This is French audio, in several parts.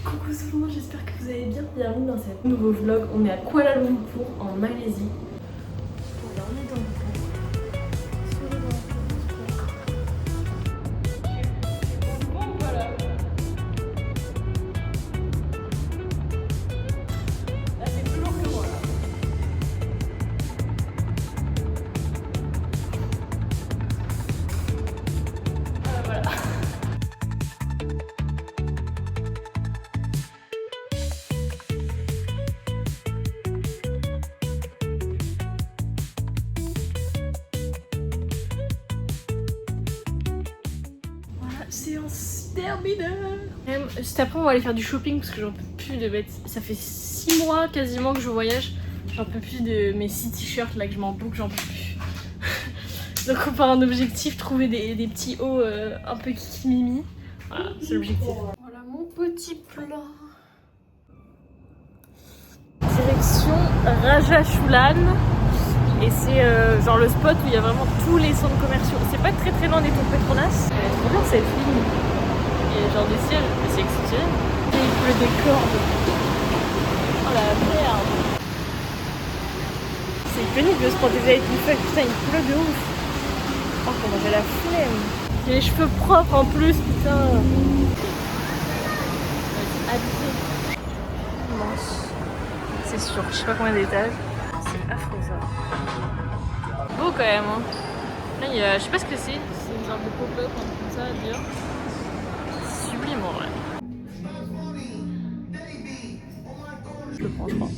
Coucou tout le monde, j'espère que vous allez bien. Bienvenue dans cet nouveau vlog. On est à Kuala Lumpur en Malaisie. Voilà, on est dans le séance terminée. Juste après on va aller faire du shopping parce que j'en peux plus de bêtes. Ça fait 6 mois quasiment que je voyage. J'en peux plus de mes 6 t-shirts là que je m'en boucle, j'en peux plus. Donc on part en objectif, trouver des petits hauts un peu kikimimi. Voilà, c'est l'objectif. Voilà mon petit plat. Direction Rajachulan. Et c'est genre le spot où il y a vraiment tous les centres commerciaux. C'est pas très loin des tours Petronas. Elle est trop bien cette ligne. Il y a genre des sièges, mais c'est exceptionnel. Et il pleut des cordes. Oh la merde. C'est iconique de se protéger avec une feuille. Putain, il pleut de ouf. Par contre, j'ai la flemme. J'ai les cheveux propres en plus, putain. Habité. Immense. C'est sûr, je sais pas combien d'étages. C'est affreux ça. Beau quand même hein. Là il y a, je sais pas ce que c'est une genre de pop-up, un truc comme ça à dire. C'est sublime en vrai. Je le prends je crois.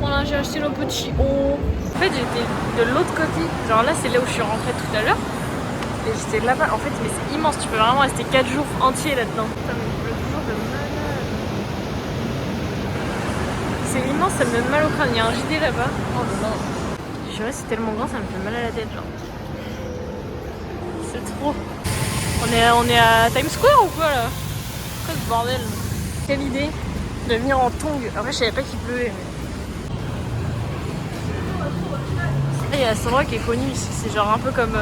Voilà, j'ai acheté le petit haut. En fait j'étais de l'autre côté, genre là c'est là où je suis rentrée tout à l'heure. Et j'étais là-bas, en fait mais c'est immense, tu peux vraiment rester 4 jours entiers là-dedans. Putain mais je pleure toujours de malade. C'est immense, ça me donne mal au crâne, il y a un JD là-bas. Oh non. Je dirais c'est tellement grand, ça me fait mal à la tête genre. C'est trop. On est à Times Square ou quoi là? Quoi ce bordel? Quelle idée de venir en tongs. Après je savais pas qu'il pleuvait mais... Il y a cet endroit qui est connu ici, c'est genre un peu comme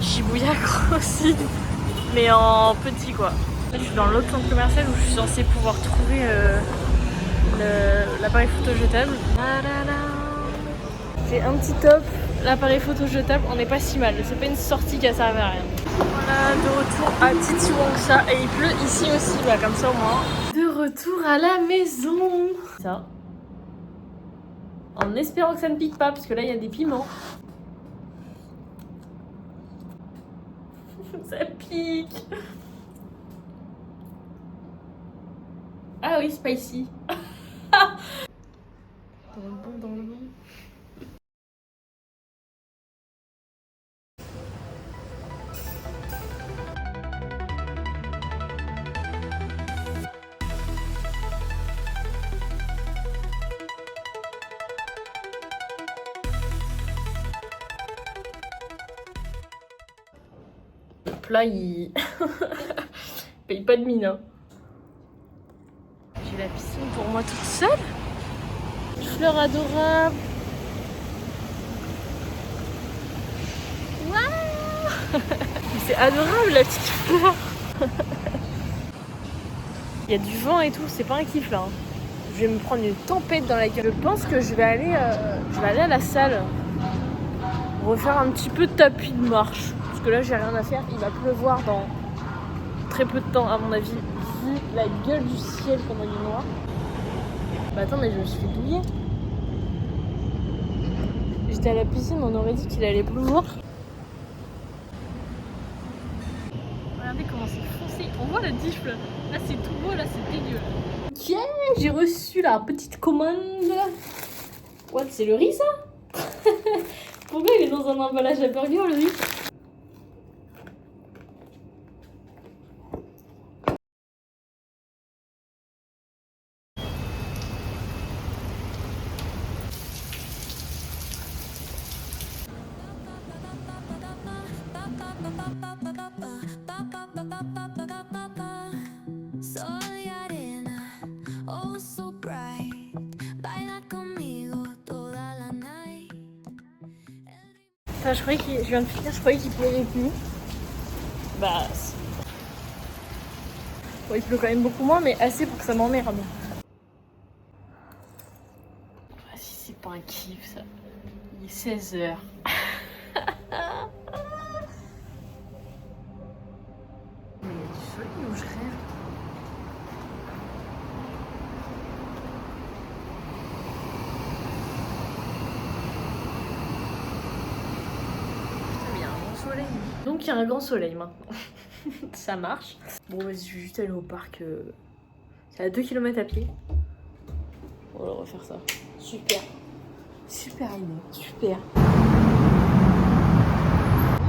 Shibuya aussi. Mais en petit quoi. Là, je suis dans l'autre centre commercial où je suis censée pouvoir trouver l'appareil photo jetable. J'ai un petit top, l'appareil photo jetable, on n'est pas si mal, c'est pas une sortie qui a servi à rien. Voilà, de retour à Titiwangsa et il pleut ici aussi, bah comme ça au moins. De retour à la maison. Ça. En espérant que ça ne pique pas, parce que là il y a des piments. Ça pique. Ah oui, spicy. Dans le bon. Là, il paye pas de mine. Hein. J'ai la piscine pour moi toute seule. Fleur adorable. Waouh. C'est adorable la petite fleur. Il y a du vent et tout, c'est pas un kiff là. Hein. Je vais me prendre une tempête dans la gueule. Je pense que je vais aller à la salle. Refaire un petit peu de tapis de marche. Parce que là j'ai rien à faire, il va pleuvoir dans très peu de temps à mon avis. Vu la gueule du ciel pendant il est noir. Bah attends mais je me suis fait douiller. J'étais à la piscine, on aurait dit qu'il allait pleuvoir. Regardez comment c'est foncé, on voit la tifle. Là c'est tout beau, là c'est dégueu. Ok, j'ai reçu la petite commande. What, c'est le riz ça? Pourquoi il est dans un emballage à burger le riz? Enfin, je viens de finir, je croyais qu'il pleuvait plus. Bah, Bon, il pleut quand même beaucoup moins, mais assez pour que ça m'emmerde. Ah, si c'est pas un kiff ça. Il est 16h. Mais il y a du soleil où je rêve. Putain, mais il y a un grand soleil. Donc il y a un grand soleil maintenant. Ça marche. Bon, vas-y, je vais juste aller au parc. C'est à 2 km à pied. On va refaire ça. Super. Super idée. Super. Bon,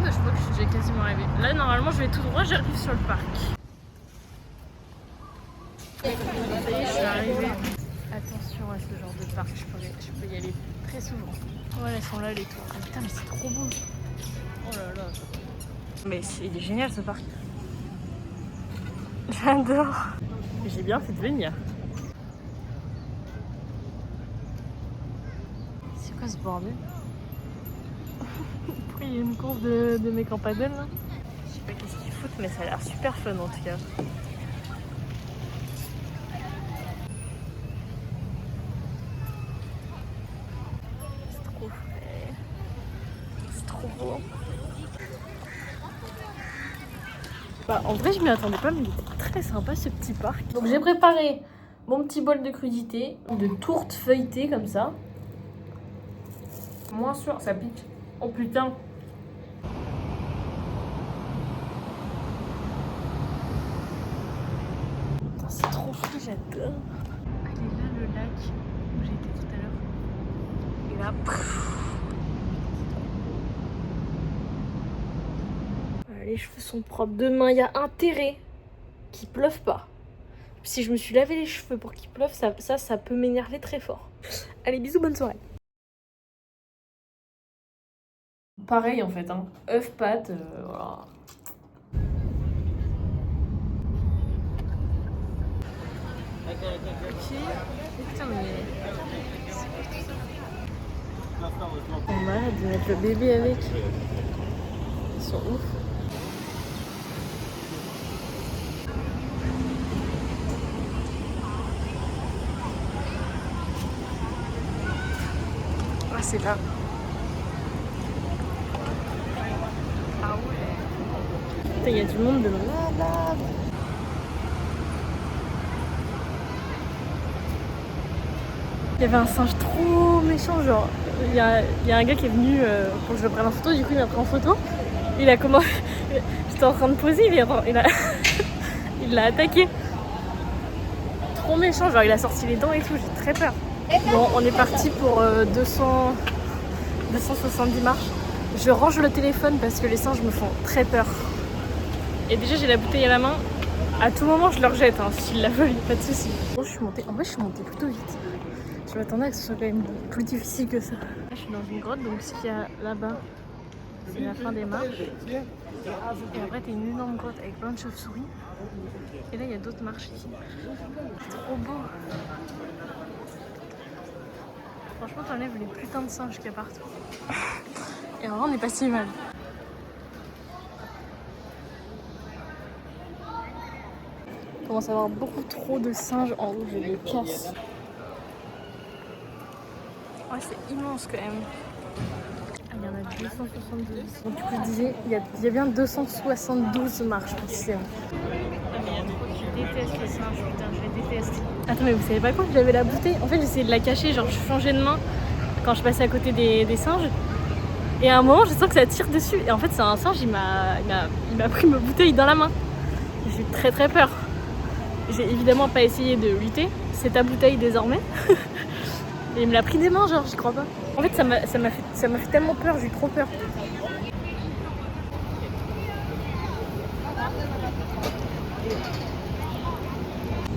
bah, je crois que je suis déjà quasiment arrivée. Là, normalement, je vais tout droit, j'arrive sur le parc. Ça y est, je suis arrivée. Attention à ce genre de parc, je peux y aller très souvent. Ouais, elles sont là, les tours. Oh, putain, mais c'est trop beau. Oh là là. Mais il est génial ce parc. J'adore. J'ai bien fait de venir. C'est quoi ce bordel? Pourquoi il y a une course de mecs en paddle là? Je sais pas qu'est-ce qu'ils foutent, mais ça a l'air super fun en tout cas. C'est trop frais. C'est trop beau. Bah, en vrai, je m'y attendais pas, mais il était très sympa ce petit parc. Donc j'ai préparé mon petit bol de crudités, de tourte feuilletée comme ça. Moins sûr, ça pique. Oh putain. Putain, c'est trop fou, j'adore. Allez là, le lac où j'étais tout à l'heure. Et là, les cheveux sont propres. Demain, il y a intérêt qu'il pleuve pas. Si je me suis lavé les cheveux pour qu'il pleuve, ça peut m'énerver très fort. Allez, bisous, bonne soirée. Pareil en fait, hein. Œuf, pâte, voilà. Ok. Putain, mais. On malade de mettre le bébé avec. Ils sont ouf. Ah, c'est là. Ah ouais. Putain, il y a du monde de malade. Il y avait un singe trop méchant, genre. Il y a un gars qui est venu pour que je le prenne en photo, du coup il m'a pris en photo. Il a commencé. J'étais en train de poser, il l'a attaqué. Trop méchant, genre il a sorti les dents et tout, j'ai très peur. Bon, on est parti pour 270 marches. Je range le téléphone parce que les singes me font très peur. Et déjà j'ai la bouteille à la main. À tout moment je leur jette, hein, s'ils la veulent, pas de soucis. Bon, je suis montée. En vrai je suis montée plutôt vite. Je m'attendais à que ce soit quand même plus difficile que ça. Là je suis dans une grotte, donc ce qu'il y a là-bas, c'est la fin des marches. Et après t'as une énorme grotte avec plein de chauves-souris. Et là il y a d'autres marches ici. C'est trop beau. Franchement t'enlèves les putains de singes qu'il y a partout. Et en vrai on n'est pas si mal. Il commence à avoir beaucoup trop de singes en haut, je les casse. Ouais, c'est immense quand même. Il y en a 272. Donc du coup je disais, il y a bien 272 marches précisément. Je déteste les singes, putain, je les déteste. Attends, mais vous savez pas quoi? J'avais la bouteille. En fait, j'essayais de la cacher, genre je changeais de main quand je passais à côté des singes. Et à un moment, je sens que ça tire dessus. Et en fait, c'est un singe, il m'a pris ma bouteille dans la main. J'ai eu très très peur. J'ai évidemment pas essayé de lutter. C'est ta bouteille désormais. Et il me l'a pris des mains, genre, j'y crois pas. En fait, ça m'a fait tellement peur, j'ai eu trop peur.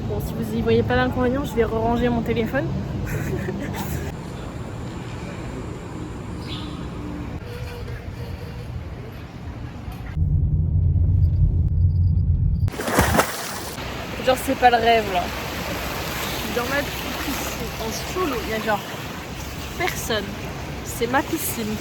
Bon, si vous y voyez pas l'inconvénient, je vais ranger mon téléphone. Genre, c'est pas le rêve là. Je suis dans ma piscine en solo, il y a genre personne. C'est ma piscine.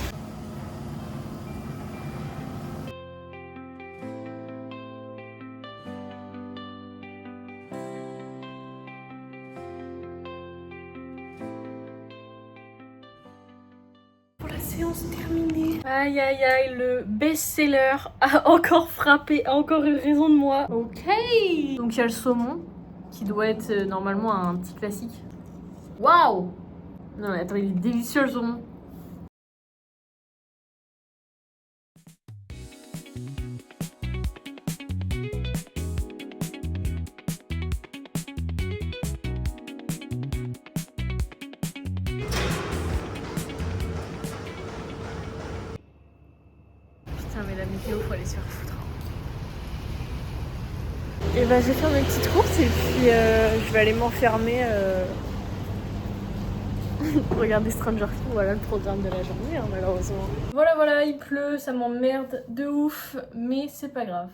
séance terminée. Aïe aïe aïe, le best-seller a encore frappé, a encore eu raison de moi. Ok. Donc il y a le saumon, qui doit être normalement un petit classique. Waouh! Non mais attends, il est délicieux le saumon. Putain mais la météo, faut aller se faire foutre. Et bah je vais faire mes petites courses et puis je vais aller m'enfermer. Regardez Stranger Things, voilà le programme de la journée, hein, malheureusement. Voilà, il pleut, ça m'emmerde de ouf, mais c'est pas grave.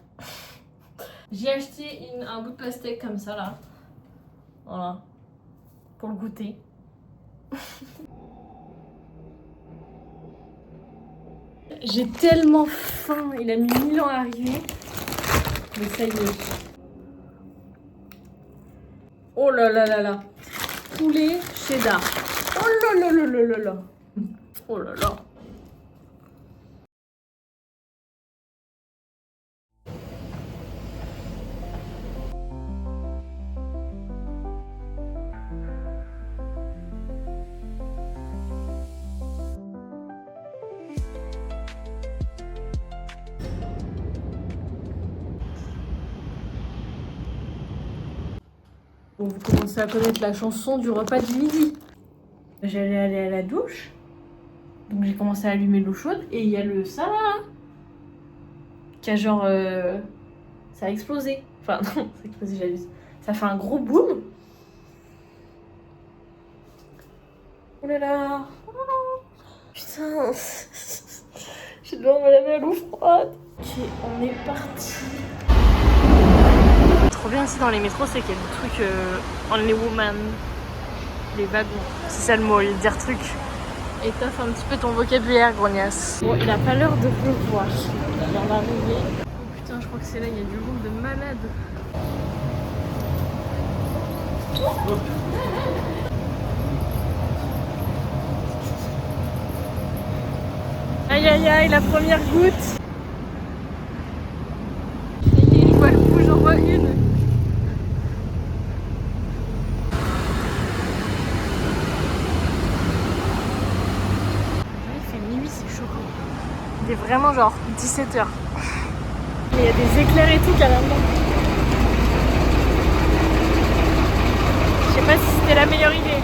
J'ai acheté un bout de pastèque comme ça là. Voilà. Pour le goûter. J'ai tellement faim, il a mis 1000 ans à arriver. Mais ça y est. Oh là là là là. Poulet cheddar. Oh là là là là là là. Oh là là. Bon, vous commencez à connaître la chanson du repas du midi. J'allais aller à la douche. Donc j'ai commencé à allumer l'eau chaude et il y a le ça là, qui a genre ça a explosé. Enfin non, ça a explosé, j'abuse. Ça fait un gros boom. Oh là là. Putain. Je dois me laver à l'eau froide. Ok, on est parti. Trop bien ici dans les métros, c'est qu'il y a des trucs Only Woman. Les wagons. C'est ça le mot, il dire truc. Étoffe un petit peu ton vocabulaire, grognasse. Bon, il a pas l'heure de pleuvoir. Il vient d'arriver. Oh putain, je crois que c'est là, il y a du monde de malades. Aïe aïe aïe, la première goutte. Il voit le coup, j'en vois une. Il fait minuit, c'est chaud. Il est vraiment genre 17h. Mais il y a des éclairs et tout carrément. Je sais pas si c'était la meilleure idée.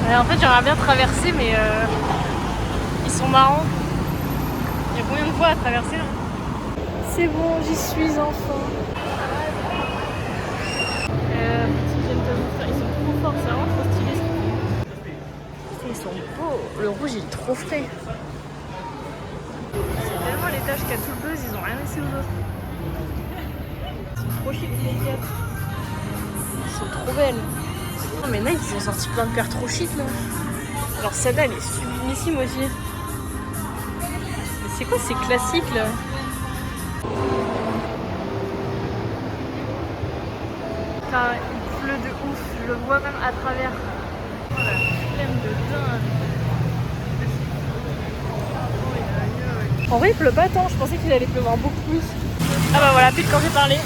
En fait, j'aimerais bien traverser, mais ils sont marrants. Il y a combien de voies à traverser là? C'est bon, j'y suis enfin. Ils sont trop forts, c'est vraiment trop stylé. Ils sont beaux. Le rouge il est trop frais. C'est tellement les tâches qu'a tout le buzz, ils ont rien laissé aux autres. Ils sont trop chic les quatre. Ils sont trop belles. Non mais Nike ils ont sorti plein de paires trop chic là. Alors celle-là elle est sublimissime aussi. Mais c'est quoi ces classiques là? Putain, il pleut de ouf, je le vois même à travers. Oh la flemme de dingue. En vrai il pleut pas tant, je pensais qu'il allait pleuvoir beaucoup plus. Ah bah voilà, pile quand j'ai parlé.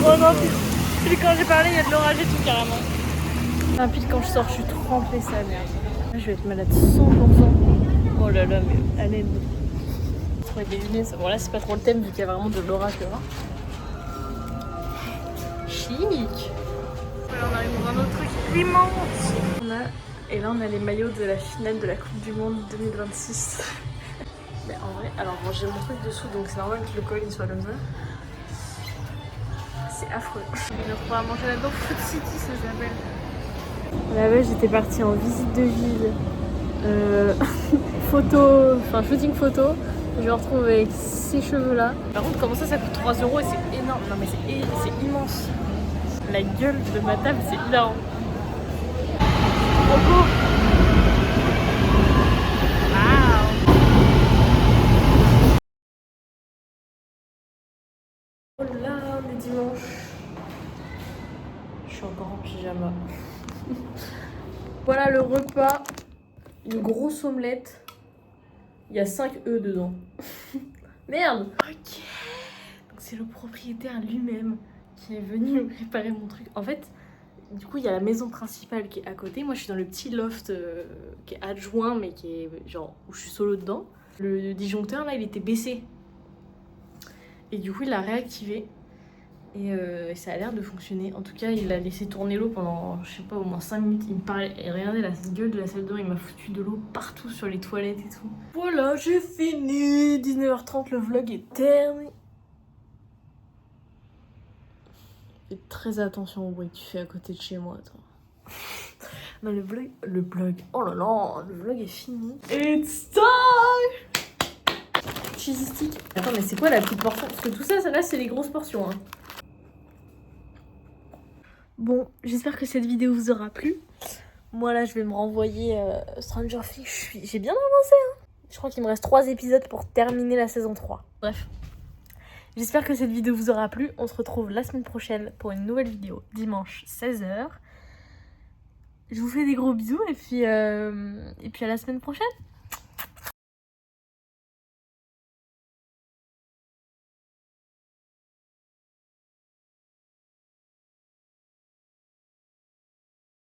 Oh non, pile quand j'ai parlé, il y a de l'orage et tout carrément. Ah, pile quand je sors, je suis trempée, sa merde. Là, je vais être malade 100%. Oh là là, mais allez. Trouver des lunettes. Bon, là, c'est pas trop le thème vu qu'il y a vraiment de l'orage dehors. Chic. Voilà, on arrive dans un autre truc immense. Et là, on a les maillots de la finale de la Coupe du Monde 2026. Mais en vrai, alors bon, j'ai mon truc dessous, donc c'est normal que le col il soit comme ça. C'est affreux. Je vais pouvoir manger là-dedans. Food City, ça s'appelle. Là-bas, j'étais partie en visite de ville. Shooting photo. Je me retrouve avec ces cheveux-là. Par contre, comment ça coûte 3 € et c'est énorme. Non, mais c'est immense. La gueule de ma table, c'est énorme. Trop beau. Oh là, on est dimanche. Je suis encore en pyjama. Voilà le repas. Une grosse omelette. Il y a 5 œufs dedans. Merde. Ok. Donc c'est le propriétaire lui-même qui est venu me préparer mon truc. En fait, du coup, il y a la maison principale qui est à côté. Moi, je suis dans le petit loft qui est adjoint, mais qui est genre où je suis solo dedans. Le disjoncteur, là, il était baissé. Et du coup, il l'a réactivé. Et ça a l'air de fonctionner. En tout cas, il a laissé tourner l'eau pendant, je sais pas, au moins 5 minutes. Il me parlait. Et regardez la gueule de la salle de bain, il m'a foutu de l'eau partout sur les toilettes et tout. Voilà, j'ai fini. 19h30, le vlog est terminé. Fais très attention au bruit que tu fais à côté de chez moi, toi. Non, le vlog. Oh là là, le vlog est fini. It's time. Cheesy stick. Attends, mais c'est quoi la petite portion? Parce que tout ça, là, c'est les grosses portions, hein. Bon, j'espère que cette vidéo vous aura plu. Moi là, je vais me renvoyer Stranger Things. J'ai bien avancé, hein. Je crois qu'il me reste 3 épisodes pour terminer la saison 3. Bref. J'espère que cette vidéo vous aura plu. On se retrouve la semaine prochaine pour une nouvelle vidéo, dimanche 16h. Je vous fais des gros bisous et puis à la semaine prochaine.